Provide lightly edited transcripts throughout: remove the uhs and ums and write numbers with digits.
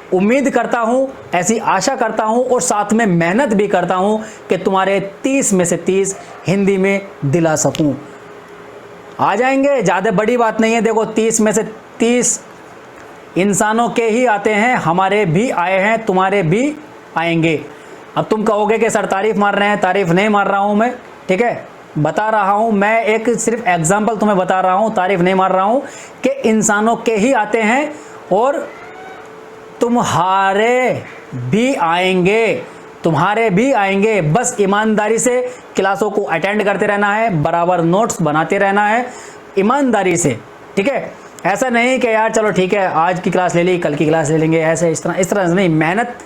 उम्मीद करता हूं, ऐसी आशा करता हूं और साथ में मेहनत भी करता हूं कि तुम्हारे 30 में से 30 हिंदी में दिला सकूं। आ जाएंगे, ज़्यादा बड़ी बात नहीं है। देखो 30 में से 30 इंसानों के ही आते हैं, हमारे भी आए हैं, तुम्हारे भी आएंगे। अब तुम कहोगे कि सर तारीफ मार रहे हैं, तारीफ नहीं मार रहा हूं मैं, ठीक है, बता रहा हूं मैं, एक सिर्फ एग्जाम्पल तुम्हें बता रहा हूं, तारीफ नहीं मार रहा हूं कि इंसानों के ही आते हैं और तुम्हारे भी आएंगे, तुम्हारे भी आएंगे। बस ईमानदारी से क्लासों को अटेंड करते रहना है, बराबर नोट्स बनाते रहना है ईमानदारी से, ठीक है। ऐसा नहीं कि यार चलो ठीक है आज की क्लास ले ली कल की क्लास ले लेंगे, ऐसे इस तरह नहीं। मेहनत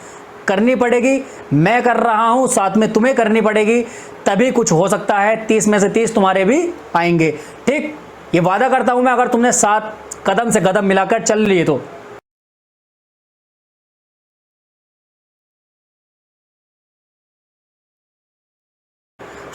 करनी पड़ेगी, मैं कर रहा हूं, साथ में तुम्हें करनी पड़ेगी, तभी कुछ हो सकता है। 30 में से 30 तुम्हारे भी आएंगे, ठीक। ये वादा करता हूं मैं, अगर तुमने साथ कदम से कदम मिलाकर चल लिए तो।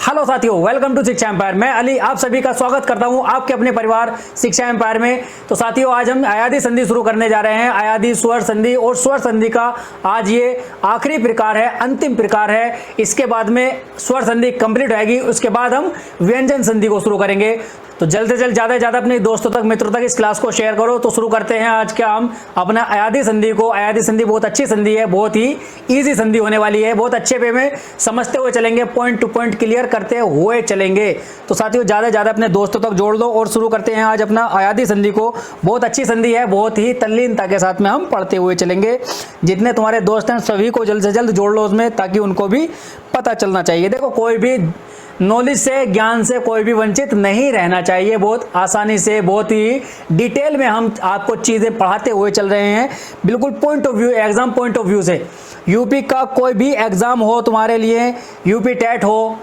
हेलो साथियों, वेलकम टू शिक्षा एम्पायर। मैं अली आप सभी का स्वागत करता हूं आपके अपने परिवार शिक्षा एम्पायर में। तो साथियों, आज हम अयादी संधि शुरू करने जा रहे हैं, अयादी स्वर संधि। और स्वर संधि का आज ये आखिरी प्रकार है, अंतिम प्रकार है। इसके बाद में स्वर संधि कंप्लीट होगी, उसके बाद हम व्यंजन संधि को शुरू करेंगे। तो जल्द से जल्द ज़्यादा से ज़्यादा अपने दोस्तों तक, मित्रों तक इस क्लास को शेयर करो। तो शुरू करते हैं आज का हम अपना अयादी संधि को। अयादी संधि बहुत अच्छी संधि है, बहुत ही ईजी संधि होने वाली है, बहुत अच्छे वे में समझते हुए चलेंगे, पॉइंट टू पॉइंट क्लियर करते हुए चलेंगे। तो साथियों ज़्यादा से ज़्यादा अपने दोस्तों तक जोड़ दो और शुरू करते हैं आज अपना अयादी संधि को। बहुत अच्छी संधि है, बहुत ही तल्लीनता के साथ में हम पढ़ते हुए चलेंगे। जितने तुम्हारे दोस्त हैं सभी को जल्द से जल्द जोड़ लो उसमें, ताकि उनको भी पता चलना चाहिए। देखो कोई भी नॉलेज से, ज्ञान से कोई भी वंचित नहीं रहना चाहिए। बहुत आसानी से, बहुत ही डिटेल में हम आपको चीज़ें पढ़ाते हुए चल रहे हैं, बिल्कुल point of view, exam point of view से। यूपी का कोई भी एग्जाम हो तुम्हारे लिए, यूपी टेट हो,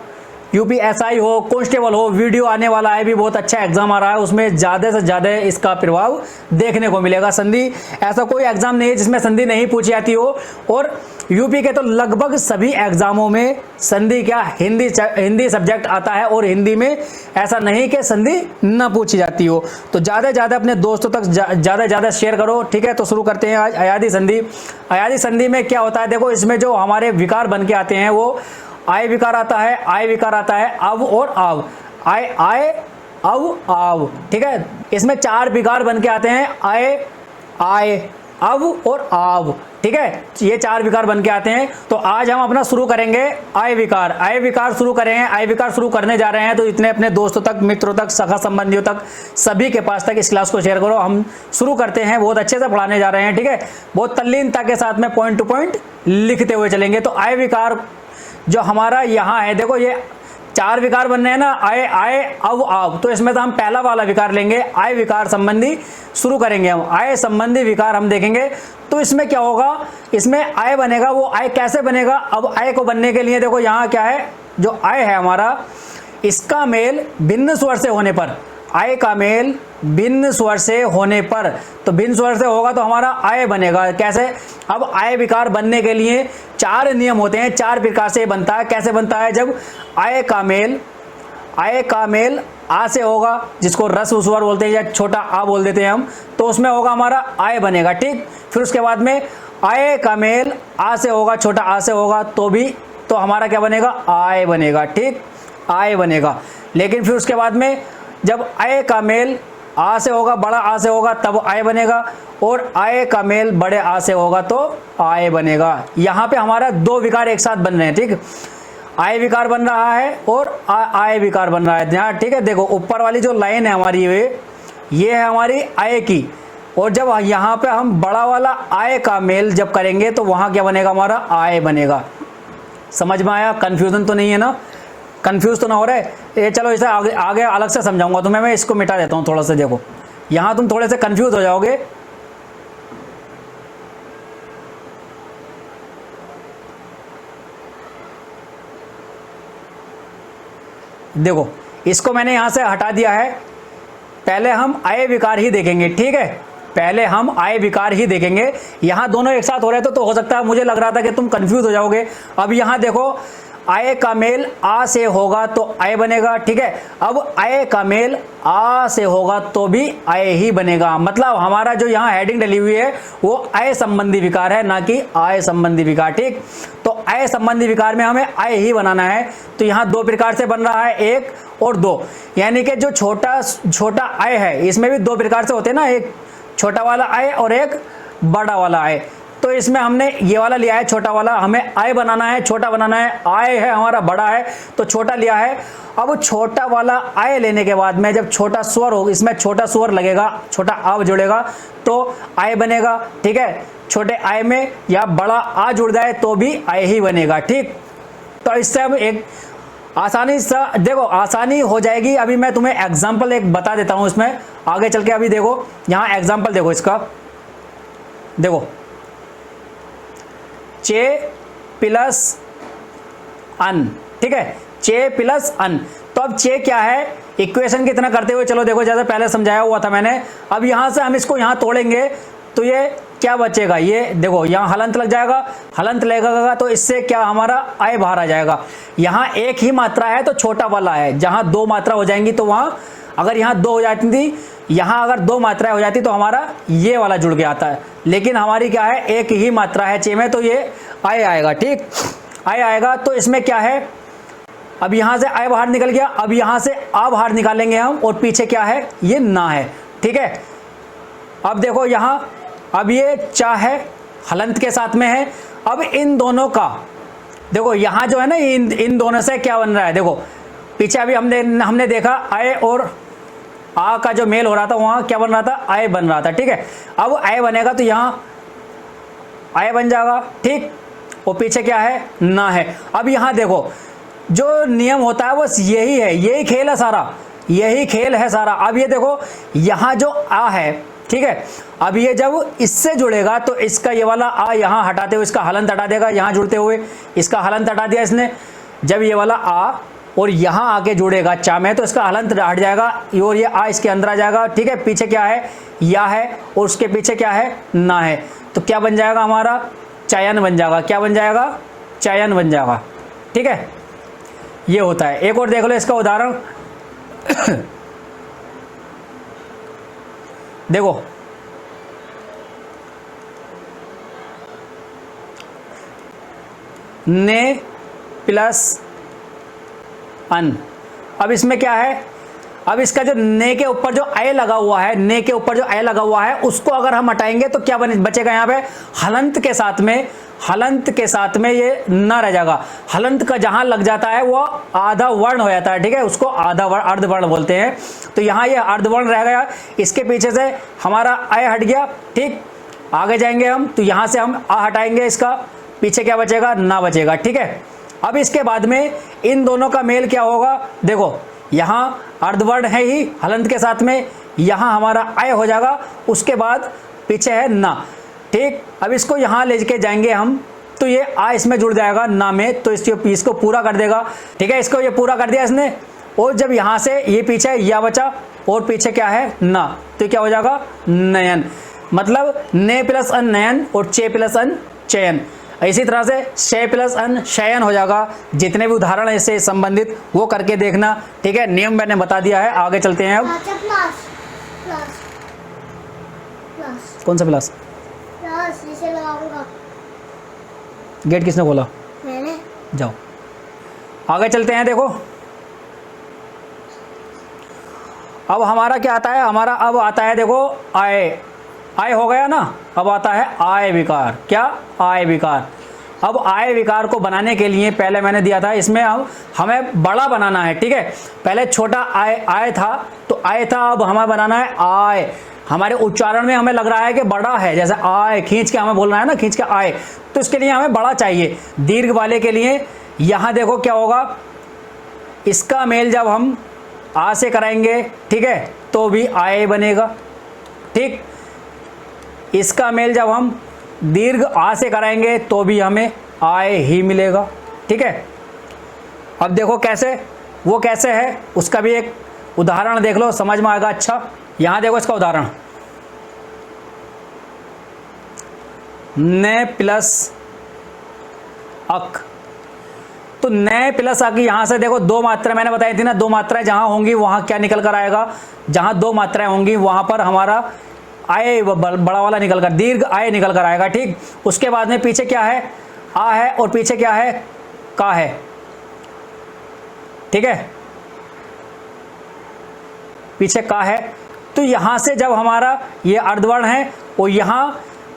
यूपी एसआई हो, कांस्टेबल हो, वीडियो आने वाला है, भी बहुत अच्छा एग्जाम आ रहा है, उसमें ज़्यादा से ज़्यादा इसका प्रभाव देखने को मिलेगा। संधि, ऐसा कोई एग्जाम नहीं है जिसमें संधि नहीं पूछी जाती हो। और यूपी के तो लगभग सभी एग्जामों में संधि क्या, हिंदी सब्जेक्ट आता है, और हिंदी में ऐसा नहीं कि संधि ना पूछी जाती हो। तो ज़्यादा से ज़्यादा अपने दोस्तों तक ज़्यादा से ज़्यादा शेयर करो, ठीक है। तो शुरू करते हैं आज अयादी संधि। अयादी संधि में क्या होता है, देखो इसमें जो हमारे विकार बन के आते हैं वो आय विकार आता है, आय विकार आता है, अव और आव, आय आय अव आव, ठीक है। इसमें 4 विकार बन के आते हैं, आय आय अव और आव, ठीक है। ये 4 विकार बन के आते हैं। तो आज हम अपना शुरू करेंगे आय विकार। आय विकार शुरू करेंगे, आय विकार शुरू करने जा रहे हैं। तो इतने अपने दोस्तों तक, मित्रों तक, सखा संबंधियों तक, सभी के पास तक इस क्लास को शेयर करो। हम शुरू करते हैं, बहुत अच्छे से पढ़ाने जा रहे हैं, ठीक है। बहुत तल्लीनता के साथ में पॉइंट टू पॉइंट लिखते हुए चलेंगे। तो आय विकार जो हमारा यहाँ है, देखो ये 4 विकार बन रहे हैं ना, आय आय अव आव। तो इसमें तो हम पहला वाला विकार लेंगे, आय विकार संबंधी शुरू करेंगे हम। आय संबंधी विकार हम देखेंगे। तो इसमें क्या होगा, इसमें आय बनेगा। वो आय कैसे बनेगा, अब आय को बनने के लिए देखो यहाँ क्या है, जो आय है हमारा, इसका मेल भिन्न स्वर से होने पर, आय का मेल भिन्न स्वर से होने पर, तो भिन्न स्वर से होगा तो हमारा आय बनेगा। कैसे, अब आय विकार बनने के लिए 4 नियम होते हैं, 4 प्रकार से बनता है। कैसे बनता है, जब आय का मेल आ से होगा, जिसको रस्व स्वर बोलते हैं या छोटा आ बोल देते हैं हम, तो उसमें होगा हमारा आय बनेगा, ठीक। फिर उसके बाद में आय का मेल आ से होगा, छोटा आ से होगा, तो हमारा क्या बनेगा, आय बनेगा, ठीक, आय बनेगा। लेकिन फिर उसके बाद में जब आय का मेल आ से होगा, बड़ा आ से होगा, तब आय बनेगा, और आय का मेल बड़े आ से होगा तो आय बनेगा। यहाँ पे हमारा 2 विकार एक साथ बन रहे हैं, ठीक। आय विकार बन रहा है और आय विकार बन रहा है यहाँ, ठीक है। देखो ऊपर वाली जो लाइन है हमारी, ये है हमारी आय की, और जब यहाँ पे हम बड़ा वाला आय का मेल जब करेंगे तो वहाँ क्या बनेगा, हमारा आय बनेगा। समझ में आया, कन्फ्यूजन तो नहीं है ना, कंफ्यूज तो ना हो रहा है ये। चलो इसे आगे अलग से समझाऊंगा तुम्हें, मैं इसको मिटा देता हूँ थोड़ा सा। देखो यहाँ तुम थोड़े से कंफ्यूज हो जाओगे। देखो इसको मैंने यहाँ से हटा दिया है। पहले हम आय विकार ही देखेंगे, ठीक है, पहले हम आय विकार ही देखेंगे। यहाँ दोनों एक साथ हो रहे थे तो हो सकता है, मुझे लग रहा था कि तुम कंफ्यूज हो जाओगे। अब यहाँ देखो आय का मेल आ से होगा तो आय बनेगा, ठीक है। अब आय का मेल आ से होगा तो भी आय ही बनेगा। मतलब हमारा जो यहाँ हेडिंग डली हुई है वो आय संबंधी विकार है, ना कि आय संबंधी विकार, ठीक। तो आय संबंधी विकार में हमें आय ही बनाना है। तो यहाँ दो प्रकार से बन रहा है, एक और दो, यानी कि जो छोटा आय है इसमें भी दो प्रकार से होते हैं ना, एक छोटा वाला आय और एक बड़ा वाला आय। तो इसमें हमने ये वाला लिया है छोटा वाला, हमें आय बनाना है, छोटा बनाना है। आय है हमारा बड़ा है तो छोटा लिया है। अब छोटा वाला आय लेने के बाद में जब छोटा स्वर हो, इसमें छोटा स्वर लगेगा, छोटा आव जुड़ेगा तो आय बनेगा, ठीक है। छोटे आय में या बड़ा आ जुड़ जाए तो भी आय ही बनेगा, ठीक। तो इससे हम एक आसानी से देखो, आसानी हो जाएगी। अभी मैं तुम्हें एग्जाम्पल एक बता देता हूं इसमें आगे चल के। अभी देखो यहाँ एग्जाम्पल देखो इसका, देखो चे प्लस अन, ठीक है, चे प्लस अन। तो अब चे क्या है, इक्वेशन कितना करते हुए चलो देखो, जैसे पहले समझाया हुआ था मैंने। अब यहां से हम इसको यहां तोड़ेंगे तो ये क्या बचेगा, ये देखो यहाँ हलंत लग जाएगा, हलंत लगेगा तो इससे क्या हमारा आय बाहर आ जाएगा। यहाँ एक ही मात्रा है तो छोटा वाला है, जहां दो मात्रा हो जाएंगी तो वहां, अगर यहाँ दो हो जाती थी, यहाँ अगर दो मात्राएं हो जाती तो हमारा ये वाला जुड़ के आता है। लेकिन हमारी क्या है, एक ही मात्रा है चे में, तो ये आय आएगा, ठीक, आय आएगा। तो इसमें क्या है, अब यहाँ से आय बाहर निकल गया, अब यहाँ से आ बाहर निकालेंगे हम, और पीछे क्या है, ये ना है, ठीक है। अब देखो यहाँ, अब ये चा है, हलंत के साथ में है। अब इन दोनों का देखो, यहाँ जो है ना, इन दोनों से क्या बन रहा है, देखो पीछे अभी हमने देखा आय और आ का जो मेल हो रहा था, वहां क्या बन रहा था, आय बन रहा था, ठीक है। अब आय बनेगा तो यहाँ आय बन जाएगा, ठीक, और पीछे क्या है, ना है। अब यहाँ देखो जो नियम होता है बस यही है, यही खेल है सारा, यही खेल है सारा। अब ये देखो यहाँ जो आ है, ठीक है, अब ये जब इससे जुड़ेगा तो इसका ये वाला आ यहाँ हटाते हुए इसका हलंत हटा देगा, यहाँ जुड़ते हुए इसका हलंत हटा दिया इसने। जब ये वाला आ और यहाँ आके जुड़ेगा चा में तो इसका हलंत हट जाएगा और ये आ इसके अंदर आ जाएगा, ठीक है। पीछे क्या है, या है, और उसके पीछे क्या है, ना है। तो क्या बन जाएगा हमारा, चयन बन जाएगा। क्या बन जाएगा, चयन बन जाएगा, ठीक है। ये होता है। एक और देख लो इसका उदाहरण देखो ने प्लस अन। अब इसमें क्या है, अब इसका जो ने के ऊपर जो आय लगा हुआ है, ने के ऊपर जो आय लगा हुआ है उसको अगर हम हटाएंगे तो क्या बचेगा, यहाँ पे हलंत के साथ में, हलंत के साथ में ये ना रह जाएगा। हलंत का जहां लग जाता है वो आधा वर्ण हो जाता है, ठीक है, उसको आधा वर्ण, अर्धवर्ण बोलते हैं। तो यहाँ ये अर्धवर्ण रह गया, इसके पीछे से हमारा आय हट गया, ठीक। आगे जाएंगे हम तो यहाँ से हम आ हटाएंगे, इसका पीछे क्या बचेगा, ना बचेगा, ठीक है। अब इसके बाद में इन दोनों का मेल क्या होगा, देखो यहाँ अर्धवर्ण है ही हलंत के साथ में, यहाँ हमारा आय हो जाएगा, उसके बाद पीछे है ना, ठीक। अब इसको यहाँ लेके जाएंगे हम तो ये आ इसमें जुड़ जाएगा ना में, तो इसको पूरा कर देगा, ठीक है। इसको ये पूरा कर दिया इसने, और जब यहाँ से ये पीछे या बचा और पीछे क्या है, ना, तो क्या हो जाएगा, नयन। मतलब ने प्लस अन नयन और चे प्लस अन चयन। इसी तरह से शय प्लस अन शयन हो जाएगा। जितने भी उदाहरण है इससे संबंधित वो करके देखना, ठीक है। नियम मैंने बता दिया है, आगे चलते हैं अब। कौन सा प्लस, इसे लगाऊंगा। गेट किसने खोला, मैंने। जाओ आगे चलते हैं। देखो अब हमारा क्या आता है, हमारा अब आता है, देखो आय, आय हो गया ना, अब आता है आय विकार। क्या, आय विकार। अब आय विकार को बनाने के लिए पहले मैंने दिया था, इसमें अब हमें बड़ा बनाना है, ठीक है। पहले छोटा आय आय था तो आय था, अब हमें बनाना है आय। हमारे उच्चारण में हमें लग रहा है कि बड़ा है, जैसे आय खींच के हमें बोलना है ना, खींच के आय, तो इसके लिए हमें बड़ा चाहिए। दीर्घ वाले के लिए यहाँ देखो क्या होगा, इसका मेल जब हम आ से कराएंगे, ठीक है, तो भी आय बनेगा, ठीक। इसका मेल जब हम दीर्घ आ से कराएंगे तो भी हमें आय ही मिलेगा, ठीक है। अब देखो कैसे, वो कैसे है उसका भी एक उदाहरण देख लो, समझ में आएगा। अच्छा यहां देखो इसका उदाहरण, ने प्लस अक। तो नए प्लस आके यहाँ से देखो दो मात्रा मैंने बताई थी ना, दो मात्राएं जहां होंगी वहां क्या निकल कर आएगा, जहां दो मात्राएं होंगी वहां पर हमारा आय बड़ा वाला निकल कर, दीर्घ आय निकल कर आएगा। ठीक, उसके बाद में पीछे क्या है, आ है और पीछे क्या है, का है। ठीक है, पीछे का है। तो यहां से जब हमारा ये अर्धवर्ण है और यहां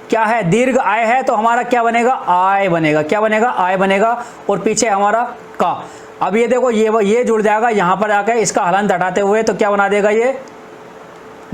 क्या है, दीर्घ आय है, तो हमारा क्या बनेगा, आय बनेगा। क्या बनेगा, आय बनेगा। और पीछे हमारा का। अब ये देखो ये जुड़ जाएगा यहां पर आकर, इसका हलंत हटाते हुए तो क्या बना देगा, ये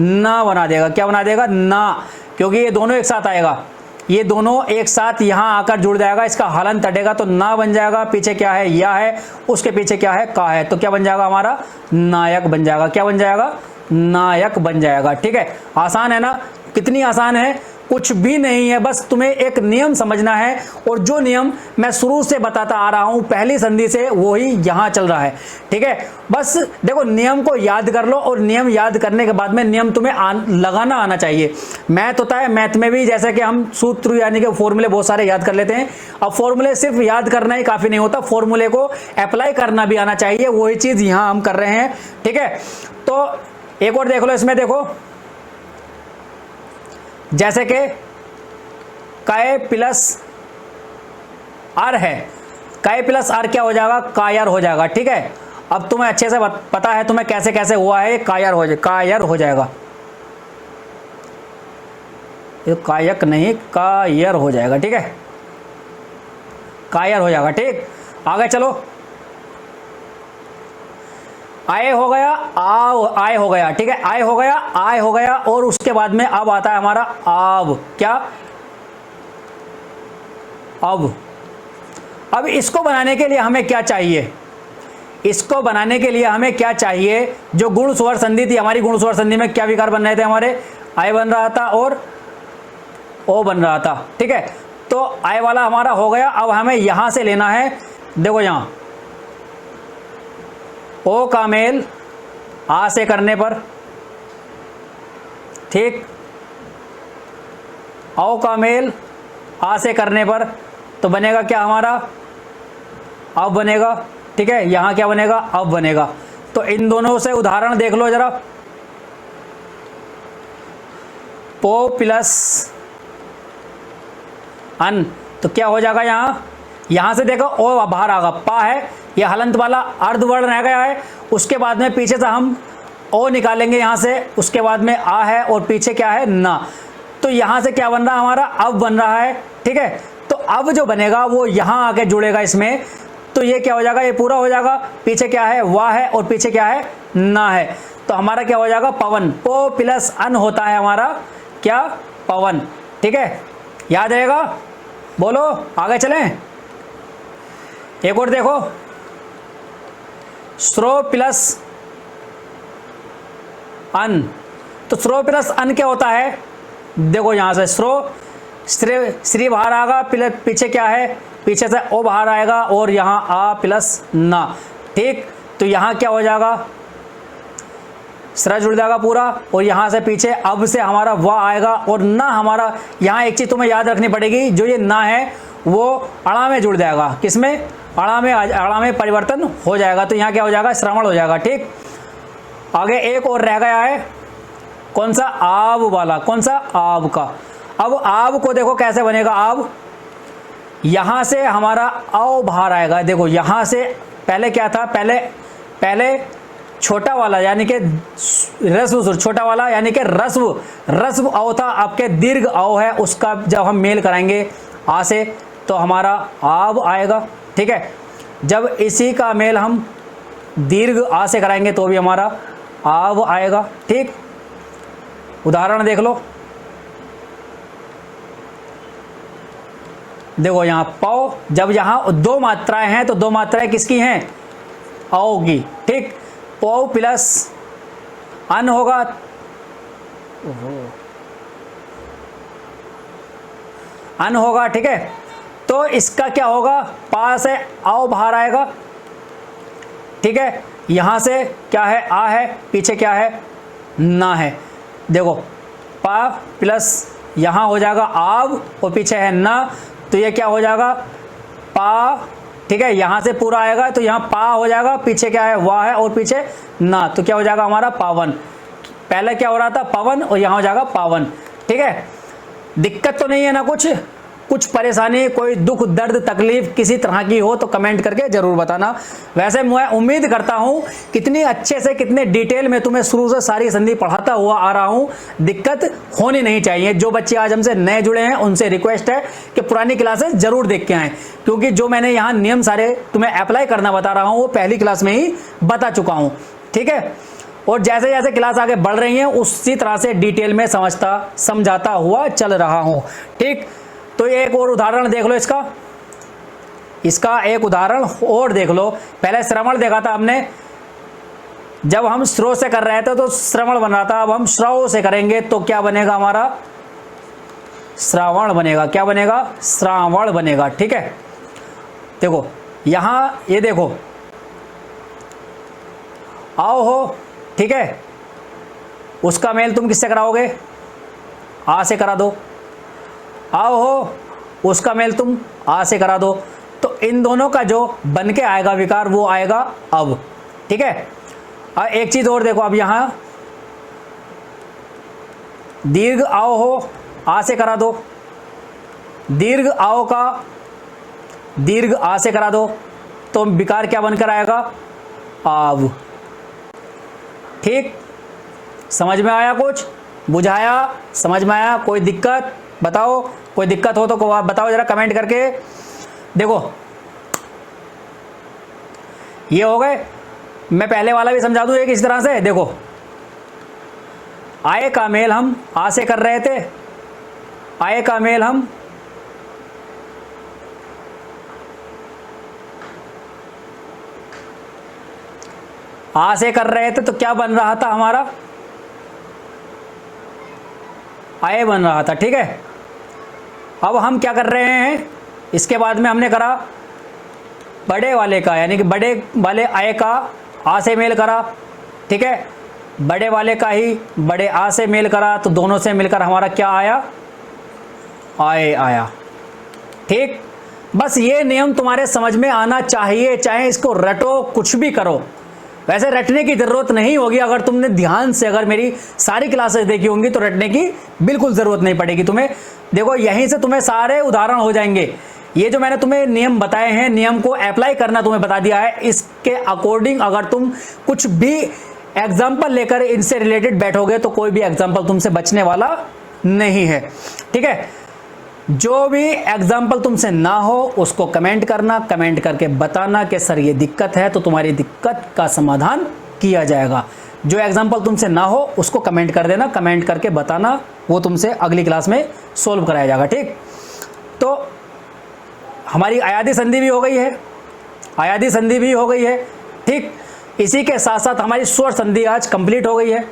ना बना देगा। क्या बना देगा, ना, क्योंकि ये दोनों एक साथ आएगा, ये दोनों एक साथ यहां आकर जुड़ जाएगा, इसका हलंत हटेगा तो ना बन जाएगा। पीछे क्या है, या है, उसके पीछे क्या है, का है, तो क्या बन जाएगा, हमारा नायक बन जाएगा। क्या बन जाएगा, नायक बन जाएगा। ठीक है, आसान है ना, कितनी आसान है, कुछ भी नहीं है, बस तुम्हें एक नियम समझना है। और जो नियम मैं शुरू से बताता आ रहा हूं पहली संधि से, वही यहां चल रहा है। ठीक है, बस देखो नियम को याद कर लो, और नियम याद करने के बाद में नियम तुम्हें लगाना आना चाहिए। मैथ होता है, मैथ में भी जैसे कि हम सूत्र यानी कि फॉर्मूले बहुत सारे याद कर लेते हैं। अब फॉर्मूले सिर्फ याद करना ही काफी नहीं होता, फॉर्मूले को अप्लाई करना भी आना चाहिए, वही चीज यहां हम कर रहे हैं। ठीक है, तो एक और देख लो, इसमें देखो जैसे कि काय प्लस आर है, काय प्लस आर क्या हो जाएगा, कायर हो जाएगा। ठीक है, अब तुम्हें अच्छे से पता है तुम्हें कैसे कैसे हुआ है, कायर हो जाएगा। ये कायक नहीं, कायर हो जाएगा। ठीक है, कायर हो जाएगा। ठीक, आगे चलो, आय हो गया, आय हो गया। ठीक है, आय हो गया, आय हो गया। और उसके बाद में अब आता है हमारा आव। क्या, अब इसको बनाने के लिए हमें क्या चाहिए, इसको बनाने के लिए हमें क्या चाहिए, जो गुण स्वर संधि थी हमारी, गुण स्वर संधि में क्या विकार बन रहे थे हमारे, आय बन रहा था और ओ बन रहा था। ठीक है, तो आय वाला हमारा हो गया। अब हमें यहां से लेना है, देखो यहां ओ का मेल आ से करने पर, ठीक, औ का मेल आ से करने पर तो बनेगा क्या हमारा, अब बनेगा। ठीक है, यहां क्या बनेगा, अब बनेगा। तो इन दोनों से उदाहरण देख लो जरा, पो प्लस अन, तो क्या हो जाएगा, यहां से देखो ओ बाहर आएगा, पा है, यह हलंत वाला अर्धवर्ण रह गया है। उसके बाद में पीछे से हम ओ निकालेंगे यहां से, उसके बाद में आ है और पीछे क्या है, ना। तो यहां से क्या बन रहा है हमारा, अब बन रहा है। ठीक है, तो अब जो बनेगा वो यहां आके जुड़ेगा इसमें, तो ये क्या हो जाएगा, ये पूरा हो जाएगा। पीछे क्या है, वाह है, और पीछे क्या है, ना है। तो हमारा क्या हो जाएगा, पवन। पो प्लस अन होता है हमारा क्या, पवन। ठीक है, याद रहेगा, बोलो आगे चलें। एक और देखो, स्रो प्लस अन, तो स्रो प्लस अन क्या होता है, देखो यहां से स्रो, श्री बाहर आएगा, पीछे क्या है, पीछे से ओ बाहर आएगा और यहां आ प्लस ना। ठीक, तो यहां क्या हो जाएगा, स्र जुड़ जाएगा पूरा, और यहां से पीछे अब से हमारा वाह आएगा और ना हमारा। यहां एक चीज तुम्हें याद रखनी पड़ेगी, जो ये ना है वो अड़ा में जुड़ जाएगा, किसमें, अड़ा में परिवर्तन हो जाएगा। तो यहाँ क्या हो जाएगा, श्रवण हो जाएगा। ठीक, आगे एक और रह गया है, कौन सा, आब वाला। कौन सा, आब का। अब आब को देखो कैसे बनेगा, आब, यहां से हमारा औ बाहर आएगा। देखो यहां से पहले क्या था, पहले छोटा वाला यानी कि रस्व, छोटा वाला यानी कि रस्व औ था, आपके दीर्घ औ है, उसका जब हम मेल कराएंगे आ से तो हमारा आब आएगा। ठीक है, जब इसी का मेल हम दीर्घ आ से कराएंगे तो भी हमारा आब आएगा। ठीक, उदाहरण देख लो, देखो यहां पौ, जब यहां दो मात्राएं हैं तो दो मात्राएं किसकी हैं, औ की। ठीक, पौ प्लस अन होगा, अन होगा। ठीक है, तो इसका क्या होगा, पा से आओ बाहर आएगा। ठीक है, यहां से क्या है, आ है, पीछे क्या है, ना है। देखो पा प्लस यहां हो जाएगा आब और पीछे है ना, तो ये क्या हो जाएगा, पा ठीक है, यहाँ से पूरा आएगा तो यहाँ पा हो जाएगा, पीछे क्या है वाह है और पीछे ना, तो क्या हो जाएगा हमारा पावन। पहले क्या हो रहा था पवन और यहाँ हो जाएगा पावन। ठीक है, दिक्कत तो नहीं है ना, कुछ परेशानी, कोई दुख दर्द तकलीफ किसी तरह की हो तो कमेंट करके जरूर बताना। वैसे मैं उम्मीद करता हूं कितनी अच्छे से कितने डिटेल में तुम्हें शुरू से सारी संधि पढ़ाता हुआ आ रहा हूं, दिक्कत होनी नहीं चाहिए। जो बच्चे आज हमसे नए जुड़े हैं उनसे रिक्वेस्ट है कि पुरानी क्लासेस जरूर देख के आएँ, क्योंकि जो मैंने यहाँ नियम सारे तुम्हें अप्लाई करना बता रहा हूँ वो पहली क्लास में ही बता चुका हूँ। ठीक है, और जैसे जैसे क्लास आगे बढ़ रही है उसी तरह से डिटेल में समझाता हुआ चल रहा हूँ। ठीक, तो ये एक और उदाहरण देख लो, इसका एक उदाहरण और देख लो। पहले श्रवण देखा था हमने, जब हम श्रो से कर रहे थे तो श्रवण बन रहा था, अब हम श्रव से करेंगे तो क्या बनेगा हमारा श्रावण बनेगा। क्या बनेगा श्रावण बनेगा। ठीक है, देखो यहां ये देखो आओ हो, ठीक है, उसका मेल तुम किससे कराओगे आ से करा दो, आओ हो उसका मेल तुम आ से करा दो, तो इन दोनों का जो बन के आएगा विकार वो आएगा अब। ठीक है, अब एक चीज और देखो, अब यहां दीर्घ आओ हो आ से करा दो, दीर्घ आओ का दीर्घ आ से करा दो, तो विकार क्या बनकर आएगा आव। ठीक, समझ में आया, कुछ बुझाया, समझ में आया, कोई दिक्कत बताओ, कोई दिक्कत हो तो बताओ जरा कमेंट करके। देखो ये हो गए, मैं पहले वाला भी समझा दूं एक इस तरह से। देखो आए का मेल हम आ से कर रहे थे, आए का मेल हम आ से कर रहे थे तो क्या बन रहा था हमारा आए बन रहा था। ठीक है, अब हम क्या कर रहे हैं, इसके बाद में हमने करा बड़े वाले का, यानी कि बड़े वाले आए का आ से मेल करा। ठीक है, बड़े वाले का ही बड़े आ से मेल करा, तो दोनों से मिलकर हमारा क्या आया आए आया। ठीक, बस ये नियम तुम्हारे समझ में आना चाहिए, चाहे इसको रटो कुछ भी करो। वैसे रटने की जरूरत नहीं होगी, अगर तुमने ध्यान से अगर मेरी सारी क्लासेस देखी होंगी तो रटने की बिल्कुल जरूरत नहीं पड़ेगी तुम्हें। देखो यहीं से तुम्हें सारे उदाहरण हो जाएंगे। ये जो मैंने तुम्हें नियम बताए हैं, नियम को अप्लाई करना तुम्हें बता दिया है, इसके अकॉर्डिंग अगर तुम कुछ भी एग्जाम्पल लेकर इनसे रिलेटेड बैठोगे तो कोई भी एग्जाम्पल तुमसे बचने वाला नहीं है। ठीक है, जो भी एग्जाम्पल तुमसे ना हो उसको कमेंट करना, कमेंट करके बताना कि सर ये दिक्कत है, तो तुम्हारी दिक्कत का समाधान किया जाएगा। जो एग्जाम्पल तुमसे ना हो उसको कमेंट कर देना, कमेंट करके बताना, वो तुमसे अगली क्लास में सोल्व कराया जाएगा। ठीक, तो हमारी अयादी संधि भी हो गई है, अयादी संधि भी हो गई है। ठीक, इसी के साथ साथ हमारी स्वर संधि आज कंप्लीट हो गई है,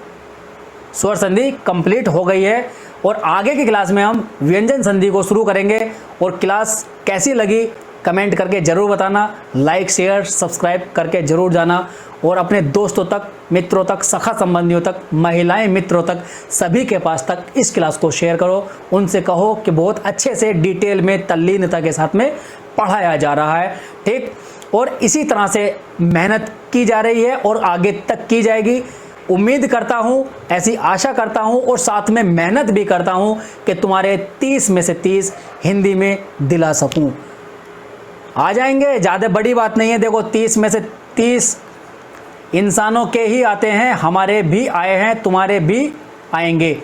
स्वर संधि कंप्लीट हो गई है, और आगे की क्लास में हम व्यंजन संधि को शुरू करेंगे। और क्लास कैसी लगी कमेंट करके जरूर बताना, लाइक शेयर सब्सक्राइब करके जरूर जाना, और अपने दोस्तों तक, मित्रों तक, सखा संबंधियों तक, महिलाएं मित्रों तक, सभी के पास तक इस क्लास को शेयर करो। उनसे कहो कि बहुत अच्छे से डिटेल में तल्लीनता के साथ में पढ़ाया जा रहा है। ठीक, और इसी तरह से मेहनत की जा रही है और आगे तक की जाएगी। उम्मीद करता हूं, ऐसी आशा करता हूं, और साथ में मेहनत भी करता हूं कि तुम्हारे 30 में से 30 हिंदी में दिला सकूं। आ जाएंगे, ज़्यादा बड़ी बात नहीं है। देखो 30 में से 30 इंसानों के ही आते हैं, हमारे भी आए हैं, तुम्हारे भी आएंगे।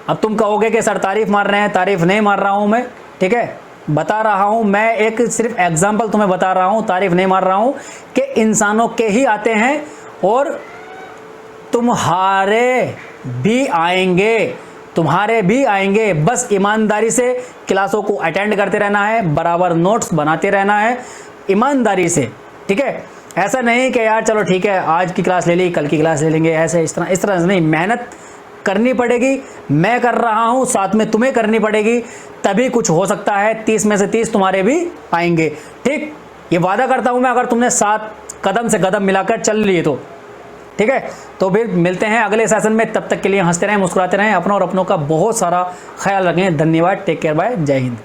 अब तुम कहोगे कि सर तारीफ मार रहे हैं, तारीफ नहीं मार रहा हूं मैं। ठीक है, बता रहा हूं मैं, एक सिर्फ एग्जाम्पल तुम्हें बता रहा हूं, तारीफ नहीं मार रहा हूं, कि इंसानों के ही आते हैं और तुम्हारे भी आएंगे, तुम्हारे भी आएंगे। बस ईमानदारी से क्लासों को अटेंड करते रहना है, बराबर नोट्स बनाते रहना है ईमानदारी से। ठीक है, ऐसा नहीं कि यार चलो ठीक है आज की क्लास ले ली कल की क्लास ले लेंगे, ऐसे इस तरह से नहीं। मेहनत करनी पड़ेगी, मैं कर रहा हूं, साथ में तुम्हें करनी पड़ेगी, तभी कुछ हो सकता है। 30 में से 30 तुम्हारे भी आएंगे। ठीक, ये वादा करता हूं मैं, अगर तुमने साथ कदम से कदम मिलाकर चल लिए तो। ठीक है, तो फिर मिलते हैं अगले सेशन में, तब तक के लिए हंसते रहें, मुस्कुराते रहें, अपनों और अपनों का बहुत सारा ख्याल रखें। धन्यवाद, टेक केयर, बाय, जय हिंद।